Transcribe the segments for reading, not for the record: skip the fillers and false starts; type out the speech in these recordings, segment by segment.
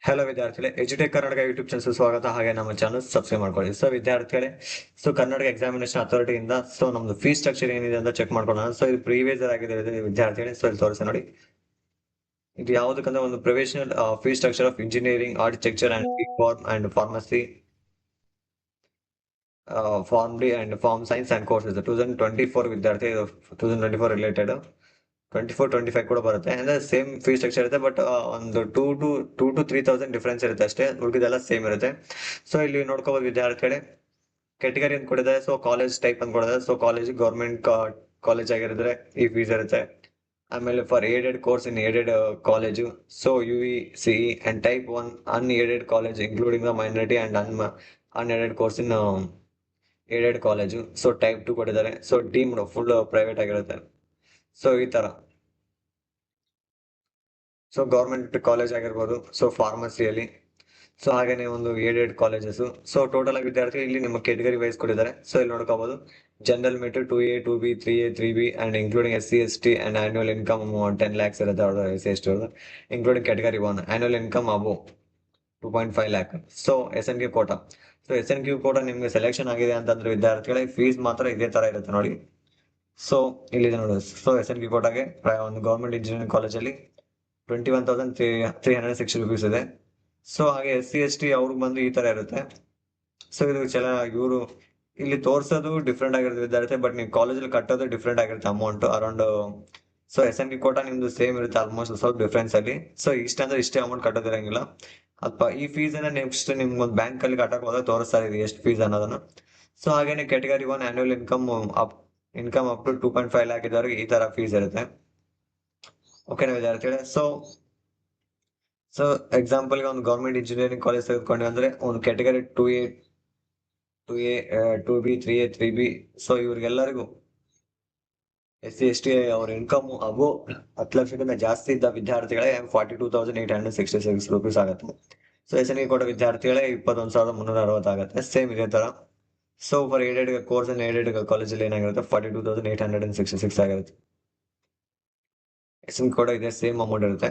Hello ವಿದ್ಯಾರ್ಥಿಗಳೇ, ಎಜುಟೆಕ್ Karnataka YouTube channel ಸ್ವಾಗತ. ಹಾಗೆ ನಮ್ಮ ಚಾನಲ್ ಸಬ್ಸ್ಕ್ರೈಬ್ ಮಾಡ್ಕೊಳ್ಳಿ. ಸೊ ವಿದ್ಯಾರ್ಥಿಗಳೇ, ಕರ್ನಾಟಕ ಎಕ್ಸಾಮಿನೇಷನ್ ಅಥಾರಿಟಿಯಿಂದ ನಮ್ದು ಫೀಸ್ ಸ್ಟ್ರಕ್ಚರ್ ಏನಿದೆ ಅಂತ ಚೆಕ್ ಮಾಡ್ಕೊಳ್ಳೋಣ. ಇದು ಪ್ರೀವಿಯಸ್ ಆಗಿದೆ ವಿದ್ಯಾರ್ಥಿಗಳೇ. ಇಲ್ಲಿ ತೋರಿಸಿ ನೋಡಿ. ಇದು ಯಾವುದಕ್ಕಂದ್ರೆ ಒಂದು professional fees structure of engineering, architecture and pharmacy, pharm D and pharm science and courses 2024 ವಿದ್ಯಾರ್ಥಿ 2024 ರಿಲೇಟೆಡ್ 24-25 ಕೂಡ ಬರುತ್ತೆ. ಅಂದ್ರೆ ಸೇಮ್ ಫೀಸ್ ಸ್ಟ್ರಕ್ಚರ್ ಇರುತ್ತೆ, ಬಟ್ ಒಂದು 2,000 to 3,000 ಡಿಫ್ರೆನ್ಸ್ ಇರುತ್ತೆ ಅಷ್ಟೇ. ಉಳಿದೆಲ್ಲ ಸೇಮ್ ಇರುತ್ತೆ. ಸೊ ಇಲ್ಲಿ ನೋಡ್ಕೋಬಹುದು ವಿದ್ಯಾರ್ಥಿಗಳೇ, ಕೆಟಗರಿ ಅಂತ ಕೊಡಿದ್ದಾರೆ. ಸೊ ಕಾಲೇಜ್ ಟೈಪ್ ಅಂತ ಕೊಡಿದ್ದಾರೆ. ಸೊ ಕಾಲೇಜ್ ಗೌರ್ಮೆಂಟ್ ಕಾಲೇಜ್ ಆಗಿರಿದ್ರೆ ಈ ಫೀಸ್ ಇರುತ್ತೆ. ಆಮೇಲೆ for aided course in aided college, so UECE and type 1 unaided college including the minority and unaided course in aided college. So type 2 ಕೊಟ್ಟಿದ್ದಾರೆ. So deemed full private ಆಗಿರುತ್ತೆ. So ಈ ತರ government college ಆಗಿರ್ಬೋದು. So ಫಾರ್ಮಸಿಯಲ್ಲಿ, so ಹಾಗೇನೆ ಒಂದು aided colleges. So total ಆಗಿ ವಿದ್ಯಾರ್ಥಿ ಇಲ್ಲಿ ನಿಮ್ಮ ಕೆಟಗರಿ ವೈಸ್ ಕೊಟ್ಟಿದ್ದಾರೆ. ಸೊ ಇಲ್ಲಿ ನೋಡ್ಕೋಬಹುದು, general merit 2A 2B 3A 3B and including SC ST and annual income 10 lakhs ಇರುತ್ತೆ ಅವ್ರದ್ದು. SC ST ಅವ್ರದ್ದು including category 1 annual income above 2.5 lakh. So SNQ quota. So SNQ quota ನಿಮ್ಗೆ selection ಆಗಿದೆ ಅಂತಂದ್ರೆ ವಿದ್ಯಾರ್ಥಿಗಳಿಗೆ ಫೀಸ್ ಮಾತ್ರ ಇದೇ ತರ ಇರುತ್ತೆ ನೋಡಿ. ಸೊ ಇಲ್ಲಿದೆ ನೋಡಿ. ಸೊ SNQ ಕೋಟಾಗೆ ಒಂದು ಗೌರ್ಮೆಂಟ್ ಇಂಜಿನಿಯರಿಂಗ್ ಕಾಲೇಜಲ್ಲಿ 21,360 rupees ಇದೆ. ಸೊ ಹಾಗೆ SC ST ಅವ್ರಿಗೆ ಬಂದು ಈ ತರ ಇರುತ್ತೆ. ಸೊ ಇದು ಇವರು ಇಲ್ಲಿ ತೋರ್ಸೋದು ಡಿಫ್ರೆಂಟ್ ಆಗಿರುತ್ತೆ ವಿದ್ಯಾರ್ಥಿ, ಬಟ್ ನೀವು ಕಾಲೇಜಲ್ಲಿ ಕಟ್ಟೋದು ಡಿಫ್ರೆಂಟ್ ಆಗಿರುತ್ತೆ amount around. So SNQ quota ನಿಮ್ದು ಸೇಮ್ ಇರುತ್ತೆ ಆಲ್ಮೋಸ್ಟ್, ಸ್ವಲ್ಪ ಡಿಫ್ರೆನ್ಸ್ ಅಲ್ಲಿ. ಸೊ ಇಷ್ಟೇ ಅಮೌಂಟ್ ಕಟ್ಟೋದಿರಂಗಿಲ್ಲ. ಅಥವಾ ಈ ಫೀಸ್ ಅನ್ನ ನೆಕ್ಸ್ಟ್ ನಿಮ್ಗೆ ಒಂದು ಬ್ಯಾಂಕ್ ಅಲ್ಲಿ ಕಟ್ಟಕ್ ಹೋದಾಗ ತೋರಿಸ್ತಾ ಇದೆ ಎಷ್ಟು ಫೀಸ್ ಅನ್ನೋದನ್ನ. ಸೊ ಹಾಗೇನೆ category 1 annual income up to 2.5 lakh ಇದ್ದವ್ರಿಗೆ ಈ ತರ ಫೀಸ್ ಇರುತ್ತೆ. ಓಕೆನಾ ವಿದ್ಯಾರ್ಥಿಗಳೇ? ಸೊ ಎಕ್ಸಾಂಪಲ್ ಗೆ ಒಂದು ಗೌರ್ಮೆಂಟ್ ಇಂಜಿನಿಯರಿಂಗ್ ಕಾಲೇಜ್ ತೆಗೆದುಕೊಂಡ್ವಿ ಅಂದ್ರೆ ಒಂದು category 2A 2B 3A 3B. So ಇವ್ರಿಗೆಲ್ಲರಿಗೂ SC ST ಅವ್ರ ಇನ್ಕಮ್ ಅಬೋ 10 ಲಕ್ಷಕ್ಕಿಂತ ಜಾಸ್ತಿ ಇದ್ದ ವಿದ್ಯಾರ್ಥಿಗಳೇ 42,866 rupees ಆಗುತ್ತೆ. ಸೊ SNQ ಕೊಡೋ ವಿದ್ಯಾರ್ಥಿಗಳೇ 21,360 ಆಗುತ್ತೆ. ಸೇಮ್ ಇದೇ ತರ. So for aided course and aided ಕಾಲೇಜಲ್ಲಿ ಏನಾಗಿರುತ್ತೆ 42,866 ಆಗಿರುತ್ತೆ. SNQ ಕೂಡ ಇದೆ, ಸೇಮ್ ಅಮೌಂಟ್ ಇರುತ್ತೆ.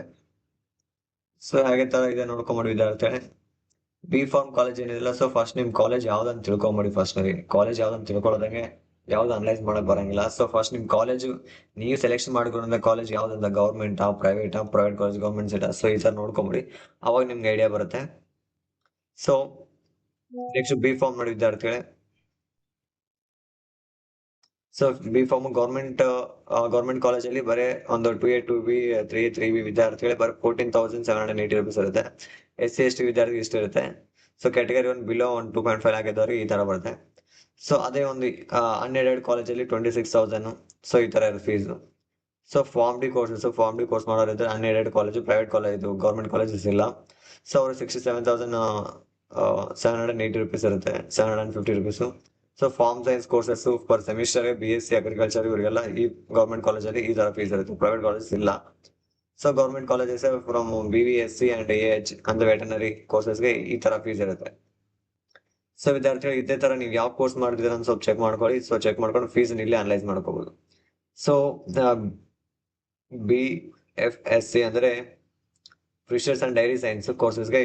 ಸೊ ಹಾಗೆ ತರ ಇದೆ ನೋಡ್ಕೊಂಬಿಡಿ ವಿದ್ಯಾರ್ಥಿಗಳೇ. ಬಿ ಫಾರ್ಮ್ ಕಾಲೇಜ್ ಏನಿಲ್ಲ. ಸೊ ಫಸ್ಟ್ ನಿಮ್ ಕಾಲೇಜ್ ಯಾವ್ದಂತ ತಿಳ್ಕೊಂಬಿಡಿ. ಫಸ್ಟ್ ಕಾಲೇಜ್ ಯಾವ್ದಂತ ತಿಳ್ಕೊಳ್ಳೋದಂಗೆ ಯಾವ್ದು ಅನಲೈಸ್ ಮಾಡಕ್ ಬರಂಗಿಲ್ಲ. ಸೊ ಫಸ್ಟ್ ನಿಮ್ ಕಾಲೇಜ್ ನೀವು ಸೆಲೆಕ್ಷನ್ ಮಾಡ್ಕೊಂಡ ಕಾಲೇಜ್ ಯಾವ್ದಂತ, government private college, government seat. So ಈ ತರ ನೋಡ್ಕೊಂಬಿಡಿ, ಅವಾಗ ನಿಮ್ಗೆ ಐಡಿಯಾ ಬರುತ್ತೆ. ಸೊ ನೆಕ್ಸ್ಟ್ ಬಿ ಫಾರ್ಮ್ ನೋಡಿ ವಿದ್ಯಾರ್ಥಿಗಳೇ. ಸೊ ಬಿ ಫಾರ್ಮ್ ಗೌರ್ಮೆಂಟ್ ಕಾಲೇಜಲ್ಲಿ ಬರೀ ಒಂದು 2A 2B 3A 3B ವಿದ್ಯಾರ್ಥಿಗಳೇ ಬರೀ 14,780 rupees ಇರುತ್ತೆ. SC ST ವಿದ್ಯಾರ್ಥಿ ಇಷ್ಟ ಇರುತ್ತೆ. ಸೊ ಕೆಟಗರಿ 1 ಬಿಲೋ 2.5 lakh ಇದ್ದವ್ರಿಗೆ ಈ ತರ ಬರುತ್ತೆ. ಸೊ ಅದೇ ಒಂದು ಅನ್ಎಡೆಡ್ ಕಾಲೇಜಲ್ಲಿ 26,000. ಸೊ ಈ ತರ ಇರುತ್ತೆ fees. So pharm D course ಮಾಡೋರಿದ್ರೆ ಅನ್ಎಡೆಡ್ ಕಾಲೇಜು, ಪ್ರೈವೇಟ್ ಕಾಲೇಜ್, ಇದು ಗೌರ್ಮೆಂಟ್ ಕಾಲೇಜಸ್ ಇಲ್ಲ. ಸೊ ಅವರು 67,780 rupees ಇರುತ್ತೆ, 750 rupees. So pharm science courses per semester BSc agriculture ಇವರಿಗೆಲ್ಲ ಈ ಗೌರ್ಮೆಂಟ್ ಕಾಲೇಜಲ್ಲಿ ಈ ತರ ಫೀಸ್ ಇರುತ್ತೆ, ಪ್ರೈವೇಟ್ ಕಾಲೇಜಸ್ ಇಲ್ಲ. So government colleges from BVSc and AH ಅಂದ್ರೆ ವೆಟನರಿ ಕೋರ್ಸಸ್ಗೆ ಈ ತರ ಫೀಸ್ ಇರುತ್ತೆ. ಸೊ ವಿದ್ಯಾರ್ಥಿಗಳು ಇದೇ ತರ ನೀವು ಯಾವ ಕೋರ್ಸ್ ಮಾಡಿದ್ರೆ ಅಂತ ಸ್ವಲ್ಪ ಚೆಕ್ ಮಾಡ್ಕೊಳ್ಳಿ. ಸೊ ಚೆಕ್ ಮಾಡ್ಕೊಂಡು ಫೀಸ್ ಇಲ್ಲೇ ಅನಲೈಸ್ ಮಾಡ್ಕೋಬಹುದು. ಸೊ BFSC ಅಂದ್ರೆ ಫಿಶರ್ಸ್ ಅಂಡ್ ಡೈರಿ ಸೈನ್ಸ್ ಕೋರ್ಸಸ್ಗೆ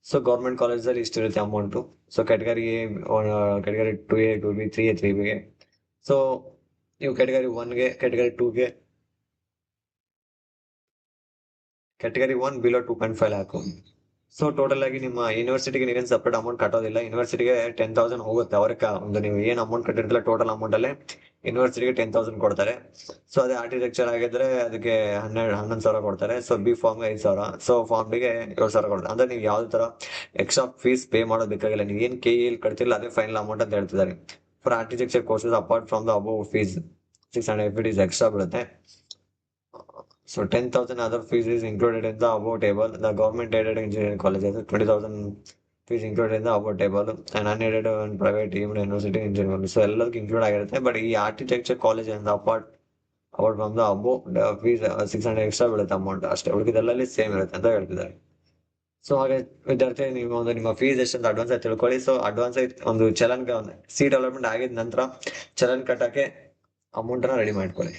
ಸೊ ಗೌರ್ಮೆಂಟ್ ಕಾಲೇಜಲ್ಲಿ ಇಷ್ಟಿರುತ್ತೆ amount. So category 2A 2B 3A 3Bಗೆ. ಸೊ ನೀವು ಕೆಟಗರಿ 1ಗೆ ಕೆಟಗರಿ 2ಗೆ category 1 below 2.5 lakh. So total ಆಗಿ ನಿಮ್ಮ ಯೂನಿವರ್ಸಿಟಿಗೆ ನೀವೇನು ಸಪ್ರೇಟ್ ಅಮೌಂಟ್ ಕಟ್ಟೋದಿಲ್ಲ. ಯೂನಿವರ್ಸಿಟಿಗೆ 10,000 ಹೋಗುತ್ತೆ. ಅವ್ರಿಗೆ ಒಂದು ನೀವು ಏನ್ ಅಮೌಂಟ್ ಕಟ್ಟಿರ್ತಿಲ್ಲ ಟೋಟಲ್ ಅಮೌಂಟ್ ಅಲ್ಲೇ ಯೂನಿವರ್ಸಿಟಿಗೆ 10,000 ಕೊಡ್ತಾರೆ. ಸೊ ಅದೇ ಆರ್ಕಿಟೆಕ್ಚರ್ ಆಗಿದ್ರೆ ಅದಕ್ಕೆ 11,000 ಕೊಡ್ತಾರೆ. ಸೊ ಬಿ ಫಾರ್ಮ್ಗೆ 5,000. ಸೊ ಫಾರ್ಮ್ ಡಿಗೆ 7,000 ಕೊಡ್ತಾರೆ. ಅಂದ್ರೆ ನೀವು ಯಾವ್ದು ತರ ಎಕ್ಸ್ಟ್ರಾ ಫೀಸ್ ಪೇ ಮಾಡೋದು ಬೇಕಾಗಿಲ್ಲ. ನೀವು ಏನ್ KEL ಕಟ್ತಿಲ್ಲ ಅದೇ ಫೈನಲ್ ಅಮೌಂಟ್ ಅಂತ ಹೇಳ್ತಿದ್ದಾರೆ. For architecture courses apart from the above fees 600 FD extra ಬೀಳುತ್ತೆ. So 10,000 other fees is included in the above table. The government aided engineering colleges 20,000 fees included in the above table, and unaided and private deemed university engineering. So ಎಲ್ಲದಕ್ಕೂ include ಆಗಿರುತ್ತೆ. But ಈ architecture college ಅಂತ apart from the above fees 600 extra ಬೀಳುತ್ತೆ amount ಅಷ್ಟೇ. ಉಳಿದೆಲ್ಲಲ್ಲಿ same ಇರುತ್ತೆ ಅಂತ ಹೇಳ್ತಿದ್ದಾರೆ. So ಹಾಗೆ ವಿದ್ಯಾರ್ಥಿ ನೀವು ಒಂದು ನಿಮ್ಮ ಫೀಸ್ ಎಷ್ಟಂತ ಅಡ್ವಾನ್ಸ್ ಆಗಿ ತಿಳ್ಕೊಳ್ಳಿ. ಸೊ ಅಡ್ವಾನ್ಸ್ ಆಗಿ ಒಂದು ಚಲನ್ ಸಿ ಡೆವಲಪ್ಮೆಂಟ್ ಆಗಿದ ನಂತರ ಚಲನ್ ಕಟ್ಟಕ್ಕೆ ಅಮೌಂಟ್ ರೆಡಿ ಮಾಡ್ಕೊಳ್ಳಿ.